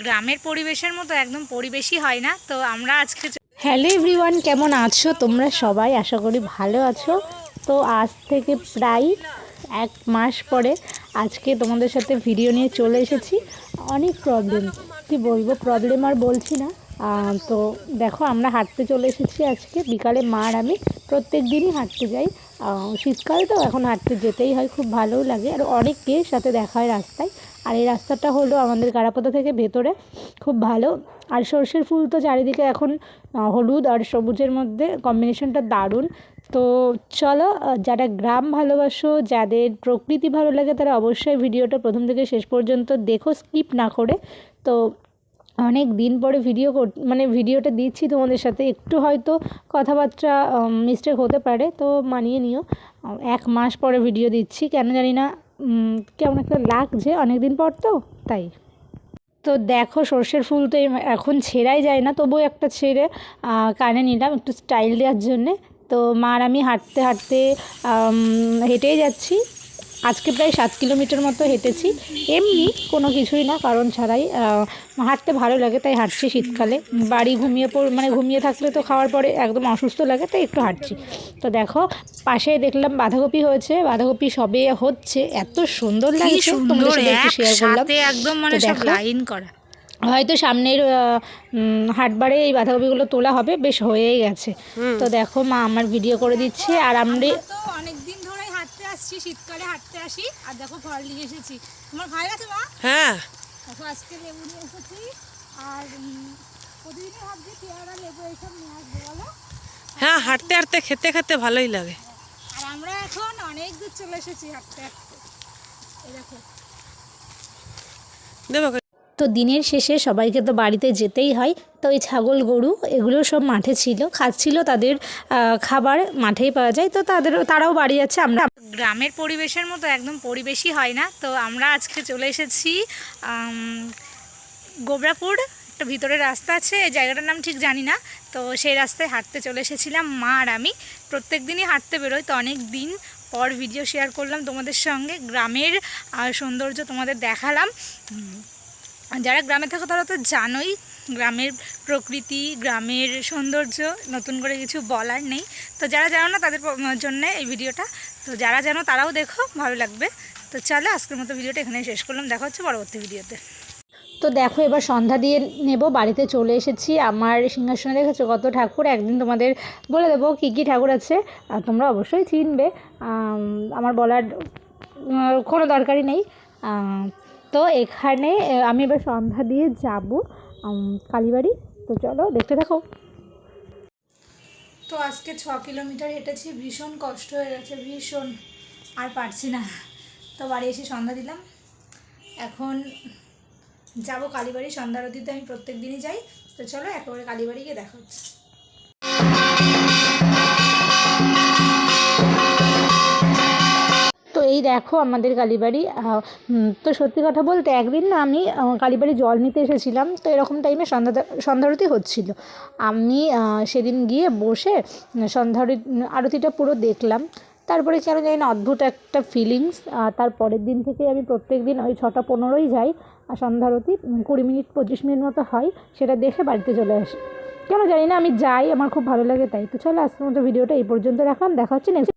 গ্রামের পরিবেশের মতো একদম পরিবেশই হয় না। তো আমরা আজকে হ্যালো এভরিওয়ান, কেমন আছো তোমরা সবাই? আশা করি ভালো আছো। তো আজ থেকে প্রায় 1 মাস পরে আজকে তোমাদের সাথে ভিডিও নিয়ে চলে এসেছি। অনেক প্রবলেম, কি বলবো, প্রবলেম আর বলছি না। তো দেখো, আমরা হাঁটতে চলে এসেছি আজকে বিকালে। মা আর আমি প্রত্যেক দিনই হাঁটতে যাই। শীতকাল তো এখন হাঁটতে যেতেই হয়, খুব ভালোও লাগে। আর অনেককে সাথে দেখা হয় রাস্তায়। আর এই রাস্তাটা হলো আমাদের গাড়াপোতা থেকে ভেতরে, খুব ভালো। আর সর্ষের ফুল তো চারিদিকে এখন হলুদ আর সবুজের মধ্যে কম্বিনেশনটা দারুণ। তো চলো, যারা গ্রাম ভালোবাসো, যাদের প্রকৃতি ভালো লাগে, তারা অবশ্যই ভিডিওটা প্রথম থেকে শেষ পর্যন্ত দেখো, স্কিপ না করে। তো অনেক দিন পরে ভিডিওটা দিচ্ছি তোমাদের সাথে, একটু হয়তো কথাবার্তা মিস্টেক হতে পারে, তো মানিয়ে নিও। 1 মাস পরে ভিডিও দিচ্ছি, কেন জানি না কেমন একটা লাগছে, অনেক দিন পর তো তাই। তো দেখো, সর্ষের ফুল তো এখন ছেঁড়াই যায় না, তবুও একটা ছেড়ে কানে নিলাম একটু স্টাইল দেওয়ার জন্যে। তো মা আর আমি হাঁটতে হাঁটতে হেঁটেই যাচ্ছি। আজকে প্রায় 7 কিলোমিটার মতো হেঁটেছি, এমনি কোনো কিছুই না, কারণ ছাড়াই। হাঁটতে ভালো লাগে তাই হাঁটছি। শীতকালে বাড়ি ঘুমিয়ে থাকলে তো খাওয়ার পরে একদম অসুস্থ লাগে, তাই একটু হাঁটছি। তো দেখো, পাশে দেখলাম বাঁধাকপি হয়েছে, বাঁধাকপি সবে হচ্ছে, এত সুন্দর লাগছে, তোমাদের সাথে একটু শেয়ার করলাম। একদম মানে সব লাইন করা। হয়তো সামনের হাটবারে এই বাঁধাকপিগুলো তোলা হবে, বেশ হয়েই গেছে। তো দেখো, মা আমার ভিডিও করে দিচ্ছে। আর আমরা তো অনেকদিন ধরেই হাঁটতে আসছি, শীতকালে হাঁটতে আসি। আর দেখো, ফল নিয়ে এসেছি। তোমার ভাই আছে মা? হ্যাঁ, দেখো, আজকে লেবু নিয়ে এসেছি। আর প্রতিদিনই ভাবছি পেয়ারা লেবু এইসব নিয়ে আসবো, বলো? হ্যাঁ, হাঁটতে হাঁটতে খেতে খেতে ভালোই লাগে। আর আমরা এখন অনেক দূর চলে এসেছি হাঁটতে হাঁটতে। এই দেখো, দেবো। তো দিনের শেষে সবাইকে তো বাড়িতে যেতেই হয়। তো এই ছাগল গরু এগুলো সব মাঠে ছিল, খাচ্ছিল, তাদের খাবার মাঠেই পাওয়া যায়। তো তারাও বাড়ি যাচ্ছে। আমরা গ্রামের পরিবেশের মতো একদম পরিবেশই হয় না। তো আমরা আজকে চলে এসেছি গোবরাপুর। একটা ভিতরে রাস্তা আছে, এই জায়গাটার নাম ঠিক জানি না। তো সেই রাস্তায় হাঁটতে চলে এসেছিলাম মা আর আমি। প্রত্যেক দিনই হাঁটতে বেরোই, তো অনেক দিন পর ভিডিও শেয়ার করলাম তোমাদের সঙ্গে। গ্রামের সৌন্দর্য তোমাদের দেখালাম। যারা গ্রামে থাকো তারা তো জানোই গ্রামের প্রকৃতি, গ্রামের সৌন্দর্য, নতুন করে কিছু বলার নেই। তো যারা জানো না তাদের জন্য এই ভিডিওটা। তো যারা জানো তারাও দেখো, ভালো লাগবে। তো চলো, আজকের মতো ভিডিওটা এখানে শেষ করলাম, দেখা হচ্ছে পরবর্তী ভিডিওতে। তো দেখো, এবার সন্ধ্যা দিয়ে নেব, বাড়িতে চলে এসেছি। আমার সিংহাসনে দেখেছো কত ঠাকুর, একদিন তোমাদের বলে দেবো কী কী ঠাকুর আছে, তোমরা অবশ্যই চিনবে, আমার বলার কোনো দরকারই নেই। তো এখানে আমি এবার সন্ধ্যা দিয়ে যাব কালীবাড়ি। তো চলো, দেখতে থাকো। তো আজকে 6 কিলোমিটার হেঁটেছি, ভীষণ কষ্ট হয়ে গেছে, ভীষণ, আর পারছি না। তো বাড়ি এসে সন্ধ্যা দিলাম, এখন যাব কালীবাড়ি। সন্ধ্যা আরতিতে আমি প্রত্যেক দিনই যাই। তো চলো, একেবারে কালীবাড়ি গিয়ে দেখা হচ্ছে। তো এই দেখো আমাদের কালীবাড়ি। তো সত্যি কথা বলতে, একদিন না আমি কালীবাড়ি জল নিতে এসেছিলাম। তো এরকম টাইমে সন্ধ্যা আরতি হচ্ছিল। আমি সেদিন গিয়ে বসে আরতিটা পুরো দেখলাম। তারপরে কেন জানি না অদ্ভুত একটা ফিলিংস। তার পরের দিন থেকে আমি প্রত্যেক দিন ওই 6টা 15ই যাই। আর সন্ধ্যা আরতি 20 মিনিট 25 মিনিট মতো হয়, সেটা দেখে বাড়িতে চলে আসি। কেন জানি না আমি যাই, আমার খুব ভালো লাগে তাই। তো চলো, আজকের মতো ভিডিওটা এই পর্যন্ত রাখলাম, দেখা হচ্ছে নেক্সট।